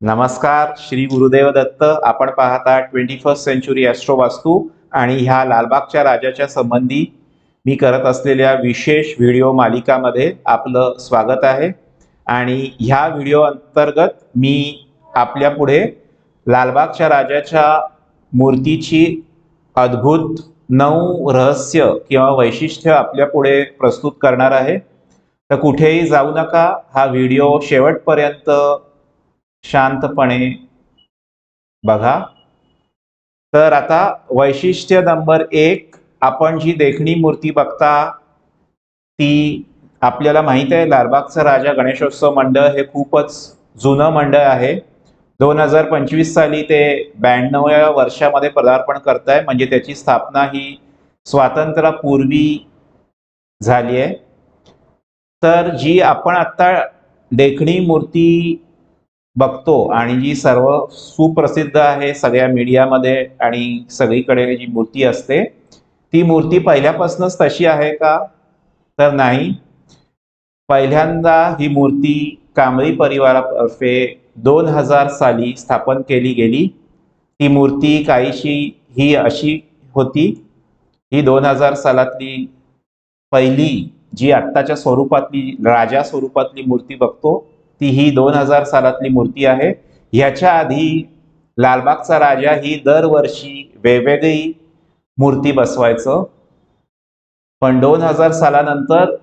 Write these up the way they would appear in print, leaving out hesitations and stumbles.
नमस्कार, श्री गुरुदेव दत्त. आपण पाहता 21st सेंचुरी ॲस्ट्रो वास्तू आणि ह्या लालबागच्या राजाच्या संबंधी मी करत असलेल्या विशेष व्हिडिओ मालिकामध्ये आपलं स्वागत आहे. आणि ह्या व्हिडिओ अंतर्गत मी आपल्या पुढे लालबागच्या राजाच्या मूर्तीची अद्भुत 9 रहस्य किंवा वैशिष्ट्य आपल्या पुढे प्रस्तुत करणार आहे. तर कुठेही जाऊ नका, हा व्हिडिओ शेवटपर्यंत शांतपणे बघा. तर आता वैशिष्ट्य नंबर 1, आपण जी देखणी मूर्ती बघता ती आपल्याला माहित आहे, लालबागचा राजा गणेशोत्सव मंडळ हे खूपच जुनं मंडळ आहे. 2025 साली ते 92व्या वर्षामध्ये पदार्पण करत आहे. म्हणजे त्याची स्थापना ही स्वातंत्र्यापूर्वी झाली आहे. तर जी आपण आता देखणी मूर्ती बघतो आणि जी सर्व सुप्रसिद्ध आहे सगळ्या मीडियामध्ये आणि सगळीकडे जी मूर्ती असते, ती मूर्ती पहिल्यापासूनच तशी आहे का? तर नाही. पहिल्यांदा ही मूर्ती कांबळी परिवारातर्फे 2000 साली स्थापन केली गेली. ती मूर्ती काहीशी ही अशी होती. ही 2000 सालातली पहिली जी आत्ताच्या स्वरूपातली राजा स्वरूपातली मूर्ती बघतो ती ही 2000 सालातली मूर्ती आहे. ह्याच्या आधी लालबागचा राजा ही दरवर्षी वेगवेगळी मूर्ती बसवायचं. पण 2000 सालानंतर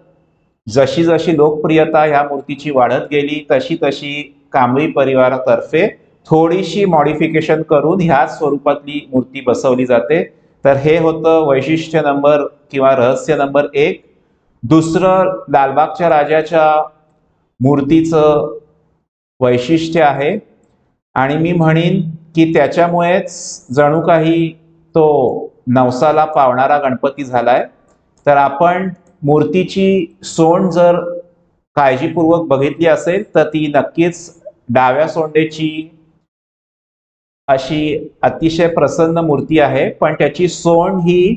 जशी जशी लोकप्रियता ह्या मूर्तीची वाढत गेली तशी तशी कांबळी परिवारातर्फे थोडीशी मॉडिफिकेशन करून ह्याच स्वरूपातली मूर्ती बसवली जाते. तर हे होतं वैशिष्ट्य नंबर किंवा रहस्य नंबर 1. दुसरं लालबागच्या राजाच्या मूर्तीचं वैशिष्ट्य आहे आणि मी म्हणीन की त्याच्यामुळेच जणू काही तो नवसाला पावणारा गणपती झालाय. तर आपण मूर्तीची सोंड जर काळजीपूर्वक बघितली असेल तर ती नक्कीच डाव्या सोंडेची अशी अतिशय प्रसन्न मूर्ती आहे. पण त्याची सोंड ही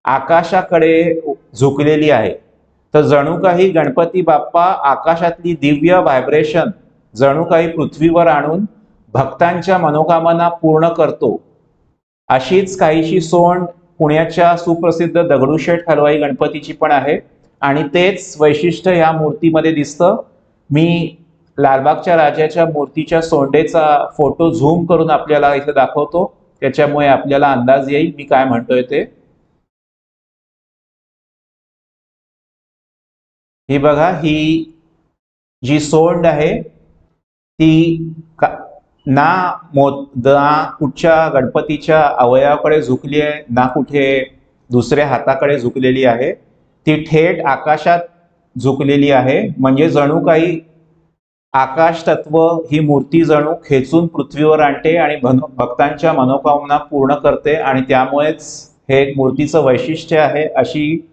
आकाशाकडे झुकलेली आहे. तर जणू काही गणपती बाप्पा आकाशातली दिव्य व्हायब्रेशन जणू काही पृथ्वीवर आणून भक्तांच्या मनोकामना पूर्ण करतो. अशीच काहीशी सोंड पुण्याच्या सुप्रसिद्ध दगडूशेठ हलवाई गणपतीची पण आहे आणि तेच वैशिष्ट्य ह्या मूर्तीमध्ये दिसतं. मी लालबागच्या राजाच्या मूर्तीच्या सोंडेचा फोटो झूम करून आपल्याला इथे दाखवतो, त्याच्यामुळे आपल्याला अंदाज येईल मी काय म्हणतोय ते. ही बघा, ही जी सोंड आहे ती ना कुठच्या गणपतीच्या अवयवाकडे झुकली आहे ना कुठे दुसऱ्या हाताकडे झुकलेली आहे. ती थेट आकाशात झुकलेली आहे. म्हणजे जणू काही आकाश तत्व ही मूर्ती जणू खेचून पृथ्वीवर आणते आणि भक्तांच्या मनोकामना पूर्ण करते आणि त्यामुळेच हे एक मूर्तीचं वैशिष्ट्य आहे. अशी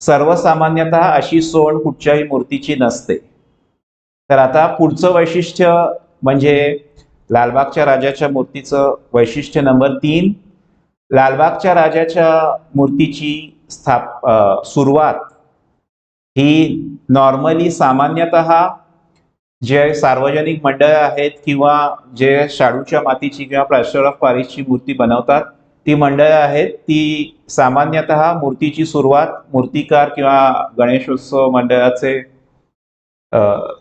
सर्वसामान्यतः अशी सोंड कुठच्याही मूर्तीची नसते. तर आता पुढचं वैशिष्ट्य म्हणजे लालबागच्या राजाच्या मूर्तीचं वैशिष्ट्य नंबर 3. लालबागच्या राजाच्या मूर्तीची सुरुवात ही नॉर्मली सामान्यतः जे सार्वजनिक मंडळ आहेत किंवा जे शाडूच्या मातीची किंवा प्लॅस्टर ऑफ पॅरिसची मूर्ती बनवतात ती मंडळं आहेत, ती सामान्यतः मूर्तीची सुरुवात मूर्तिकार किंवा गणेशोत्सव मंडळाचे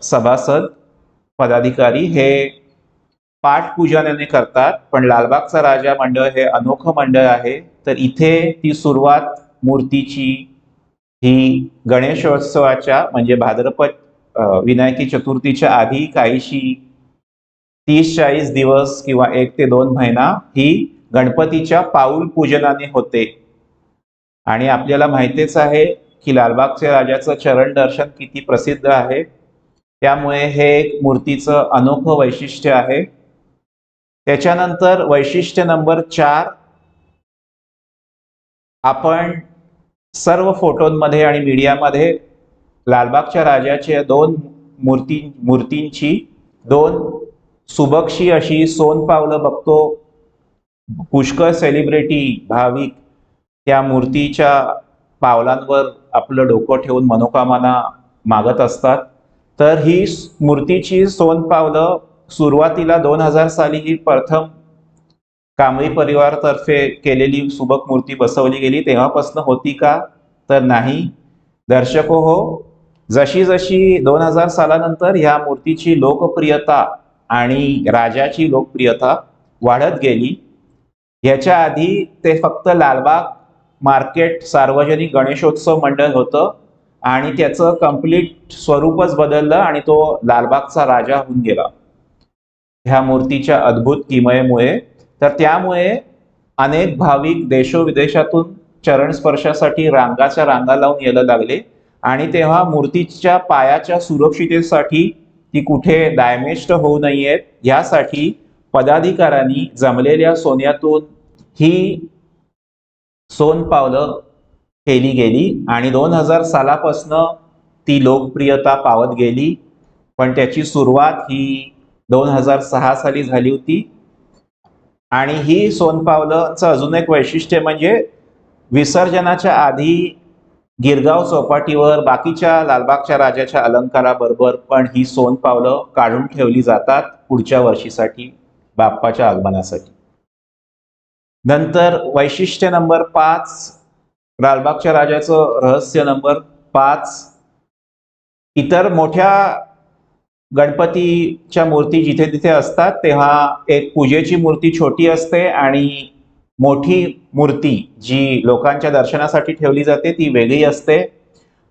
सभासद पदाधिकारी हे पाठपूजनाने करतात. पण लालबागचा राजा मंडळ हे अनोखं मंडळ आहे. तर इथे ती सुरुवात मूर्तीची ही गणेशोत्सवाच्या म्हणजे भाद्रपद विनायकी चतुर्थीच्या आधी काहीशी 30-40 दिवस किंवा 1 ते 2 महिना ही गणपतीच्या पाऊल पूजनाने होते. आणि आपल्याला माहितीच आहे की लालबागच्या राजाचं चरण दर्शन किती प्रसिद्ध आहे. त्यामुळे हे एक मूर्तीचं अनोखं वैशिष्ट्य आहे. त्याच्यानंतर वैशिष्ट्य नंबर 4, आपण सर्व फोटोंमध्ये आणि मीडियामध्ये लालबागच्या राजाच्या 2 मूर्तींची 2 सुबक्षी अशी सोनपावलं बघतो. पुष्कळ सेलिब्रिटी भाविक त्या मूर्तीच्या पावलांवर आपलं डोकं ठेवून मनोकामना मागत असतात. तर ही मूर्तीची सोनपावलं सुरुवातीला 2000 साली ही प्रथम कांबळी परिवारातर्फे केलेली सुबक मूर्ती बसवली गेली, तेव्हापासून होती का? तर नाही. दर्शको हो, जशी जशी 2000 सालानंतर ह्या मूर्तीची लोकप्रियता आणि राजाची लोकप्रियता वाढत गेली. याच्या आधी ते फक्त लालबाग मार्केट सार्वजनिक गणेशोत्सव मंडळ होतं आणि त्याचं कंप्लीट स्वरूपच बदललं आणि तो लालबागचा राजा होऊन गेला ह्या मूर्तीच्या अद्भुत किमयेमुळे. तर त्यामुळे अनेक भाविक देशोविदेशातून चरण स्पर्शासाठी रांगाच्या रांगा लावून यायला लागले आणि तेव्हा मूर्तीच्या पायाच्या सुरक्षिततेसाठी ती कुठे डॅमेज होऊ नयेत यासाठी पदाधिकाऱ्यांनी जमलेल्या सोन्यातून ही सोनपावलं केली गेली आणि 2000 सालापासून ती लोकप्रियता पावत गेली. पण त्याची सुरुवात ही 2006 साली झाली होती. आणि ही सोनपावलंचं अजून एक वैशिष्ट्य म्हणजे विसर्जनाच्या आधी गिरगाव चौपाटीवर बाकीच्या लालबागच्या राजाच्या अलंकाराबरोबर पण ही सोनपावलं काढून ठेवली जातात पुढच्या वर्षीसाठी, बाप्पाच्या आगमनासाठी. नंतर वैशिष्ट्य नंबर 5, लालबागच्या राजाचं रहस्य नंबर 5. इतर मोठ्या गणपतीच्या मूर्ती जिथे तिथे असतात तेव्हा एक पूजेची मूर्ती छोटी असते आणि मोठी मूर्ती जी लोकांच्या दर्शनासाठी ठेवली जाते ती वेगळी असते.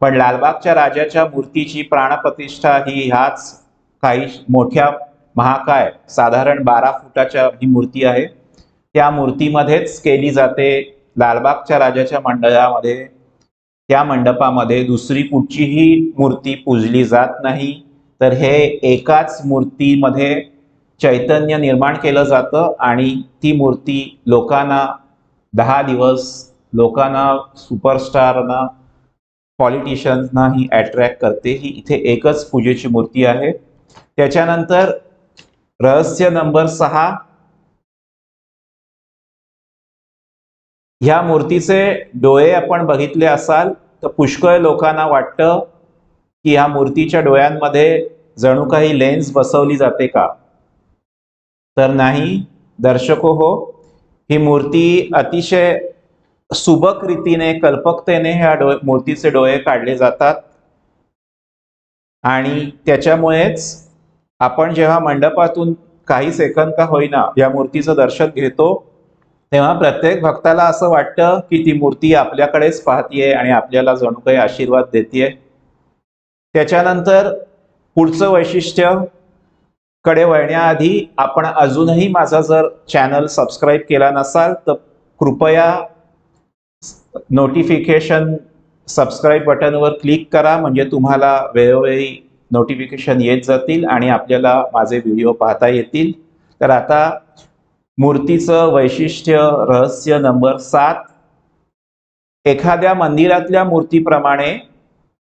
पण लालबागच्या राजाच्या मूर्तीची प्राणप्रतिष्ठा ही ह्याच काही मोठ्या महाकाय साधारण 12 फुटाच्या ही मूर्ती आहे त्या मूर्तीमध्येच केली जाते. लालबागच्या राजाच्या मंडळामध्ये त्या मंडपामध्ये दुसरी कुठचीही मूर्ती पूजली जात नाही. तर हे एकाच मूर्तीमध्ये चैतन्य निर्माण केलं जातं आणि ती मूर्ती लोकांना 10 दिवस लोकांना, सुपरस्टारना, पॉलिटिशियन्सना ही अट्रॅक्ट करते. ही इथे एकच पूजेची मूर्ती आहे. त्याच्यानंतर रहस्य नंबर 6, ह्या मूर्तीचे डोळे आपण बघितले असाल तर पुष्कळ लोकांना वाटतं की ह्या मूर्तीच्या डोळ्यांमध्ये जणू काही लेन्स बसवली जाते का? तर नाही दर्शको हो, ही मूर्ती अतिशय सुबक रीतीने, कल्पकतेने ह्या मूर्तीचे डोळे काढले जातात आणि त्याच्यामुळेच आपण जेव्हा मंडपातून काही सेकंद का होईना या मूर्तीचं दर्शन घेतो तेव्हा प्रत्येक भक्ताला असं वाटतं की ती मूर्ती आपल्याकडेच पाहतीये आणि आपल्याला जणू काही आशीर्वाद देतेय. त्याच्यानंतर पुढचं वैशिष्ट्य कडे वळण्याआधी आपण अजूनही माझा जर चॅनल सबस्क्राईब केला नसाल तर कृपया नोटिफिकेशन सबस्क्राईब बटनवर क्लिक करा, म्हणजे तुम्हाला वेळोवेळी नोटिफिकेशन येत जातील आणि आपल्याला माझे व्हिडिओ पाहता येतील. तर आता मूर्तीचं वैशिष्ट्य रहस्य नंबर 7, एखाद्या मंदिरातल्या मूर्तीप्रमाणे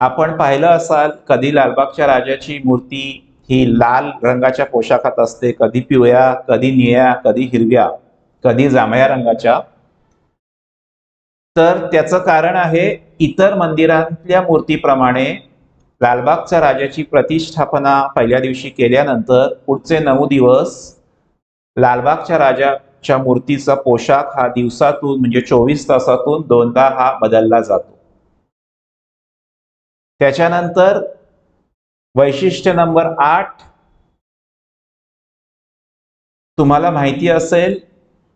आपण पाहिलं असाल कधी लालबागच्या राजाची मूर्ती ही लाल रंगाच्या पोशाखात असते, कधी पिवळ्या, कधी निळ्या, कधी हिरव्या, कधी जांभळ्या रंगाच्या. तर त्याचं कारण आहे इतर मंदिरातल्या मूर्तीप्रमाणे लालबागच्या राजाची प्रतिष्ठापना पहिल्या दिवशी केल्यानंतर पुढचे 9 दिवस लालबागच्या राजाच्या मूर्तीचा पोशाख हा दिवसातून म्हणजे 24 तासातून 2दा हा बदलला जातो. त्याच्यानंतर वैशिष्ट्य नंबर 8, तुम्हाला माहिती असेल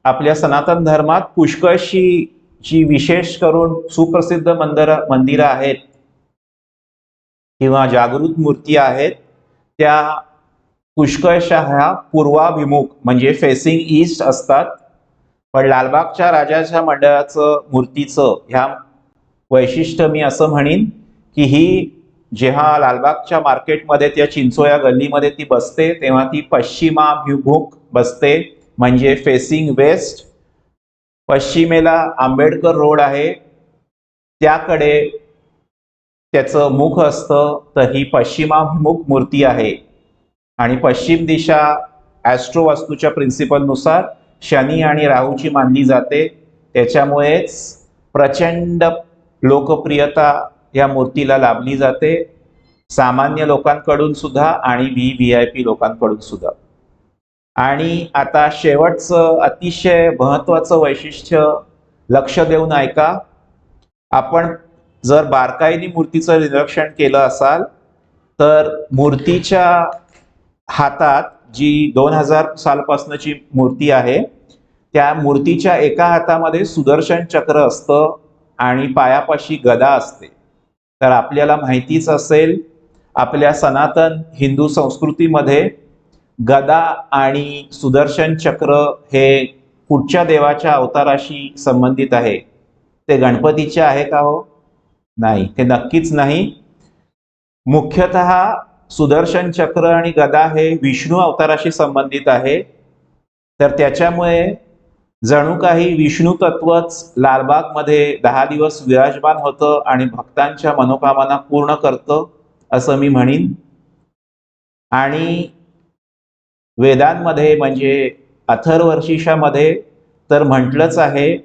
आपल्या सनातन धर्मात पुष्कळशी जी विशेष करून सुप्रसिद्ध मंदिरं आहेत किंवा जागृत मूर्ती आहेत त्या पुष्कळशा ह्या पूर्वाभिमुख म्हणजे फेसिंग ईस्ट असतात. पण लालबागच्या राजाच्या मंडळाचं मूर्तीचं ह्या वैशिष्ट्य मी असं म्हणीन की ही जेव्हा लालबागच्या मार्केटमध्ये त्या चिंचोळ्या गल्लीमध्ये ती बसते तेव्हा ती पश्चिमाभिमुख बसते म्हणजे फेसिंग वेस्ट. पश्चिमेला आंबेडकर रोड आहे त्याकडे त्याचं मुख असतं, तर ही पश्चिमाभिमुख मूर्ती आहे आणि पश्चिम दिशा ॲस्ट्रो वास्तूच्या प्रिन्सिपलनुसार शनी आणि राहूची मानली जाते. त्याच्यामुळेच प्रचंड लोकप्रियता या मूर्तीला लाभली जाते सामान्य लोकांकडून सुद्धा आणि VIP लोकांकडून सुद्धा. आणि आता शेवटचं अतिशय महत्त्वाचं वैशिष्ट्य, लक्ष देऊन ऐका. आपण जर बारकाईने मूर्तीचं निरीक्षण केलं असाल तर मूर्तीच्या हातात, जी 2000 सालपासूनची मूर्ती आहे, त्या मूर्तीच्या एका हातामध्ये सुदर्शन चक्र असतं आणि पायापाशी गदा असते. तर आपल्याला माहितीच असेल, आपल्या सनातन हिंदू संस्कृतीमध्ये गदा आणि सुदर्शन चक्र हे कुठच्या देवाच्या अवताराशी संबंधित आहे? ते गणपतीचे आहे का हो? नाही, ते नक्कीच नाही. मुख्यतः सुदर्शन चक्र आणि गदा हे विष्णू अवताराशी संबंधित आहे. तर त्याच्यामुळे जणू काही विष्णू तत्वच लालबागमध्ये 10 दिवस विराजमान होतं आणि भक्तांच्या मनोकामना पूर्ण करतं, असं मी म्हणीन. आणि वेदांमध्ये म्हणजे अथर्वशीर्षामध्ये तर म्हटलंच आहे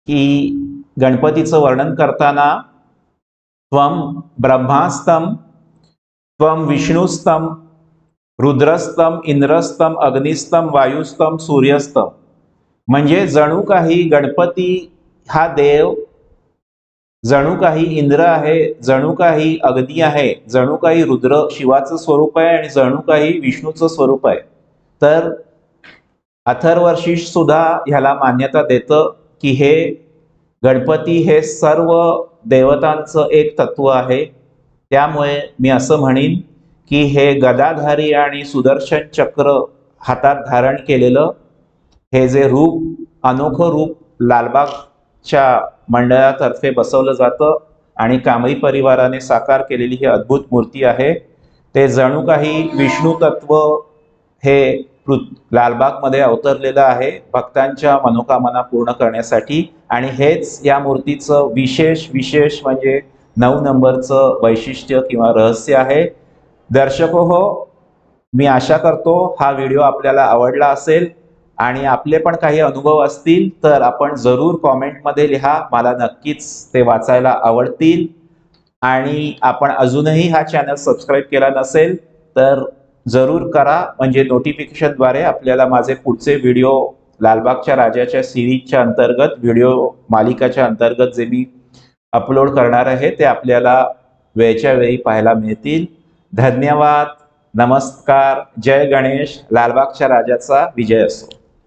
की गणपतीचं वर्णन करताना त्वं ब्रह्मास्तं, त्वं विष्णुस्तं, रुद्रस्तं, इंद्रस्तं, अग्निस्तं, वायुस्तं, सूर्यस्तं. म्हणजे जणू काही गणपती हा देव, जणू काही इंद्र आहे, जणू काही अग्नी आहे, जणू काही रुद्र शिवाचं स्वरूप आहे आणि जणू काही विष्णूचं स्वरूप आहे. तर अथर्वशीर्ष सुद्धा ह्याला मान्यता देतं की हे गणपती हे सर्व देवतांचं एक तत्व आहे. त्यामुळे मी असं म्हणीन की हे गदाधारी आणि सुदर्शन चक्र हातात धारण केलेलं हे जे रूप, अनोखं रूप लालबागच्या मंडळातर्फे बसवलं जातं आणि कांबळी परिवाराने साकार केलेली ही अद्भुत मूर्ती आहे. ते जणू काही विष्णू तत्व हे लालबागमध्ये अवतरलेलं आहे भक्तांच्या मनोकामना पूर्ण करण्यासाठी. आणि हेच या मूर्तीचं विशेष म्हणजे 9 नंबरचं वैशिष्ट्य किंवा रहस्य आहे. दर्शको हो, मी आशा करतो हा व्हिडिओ आपल्याला आवडला असेल आणि आपले पण काही अनुभव असतील तर आपण जरूर कॉमेंटमध्ये लिहा. मला नक्कीच ते वाचायला आवडतील. आणि आपण अजूनही हा चॅनल सबस्क्राईब केला नसेल तर जरूर करा, म्हणजे नोटिफिकेशनद्वारे आपल्याला माझे पुढचे व्हिडिओ लालबागच्या राजाच्या सिरीजच्या अंतर्गत, व्हिडिओ मालिकाच्या अंतर्गत जे मी अपलोड करणार आहे ते आपल्याला वेळच्या वेळी पाहायला मिळतील. धन्यवाद, नमस्कार, जय गणेश. लालबागच्या राजाचा विजय असो.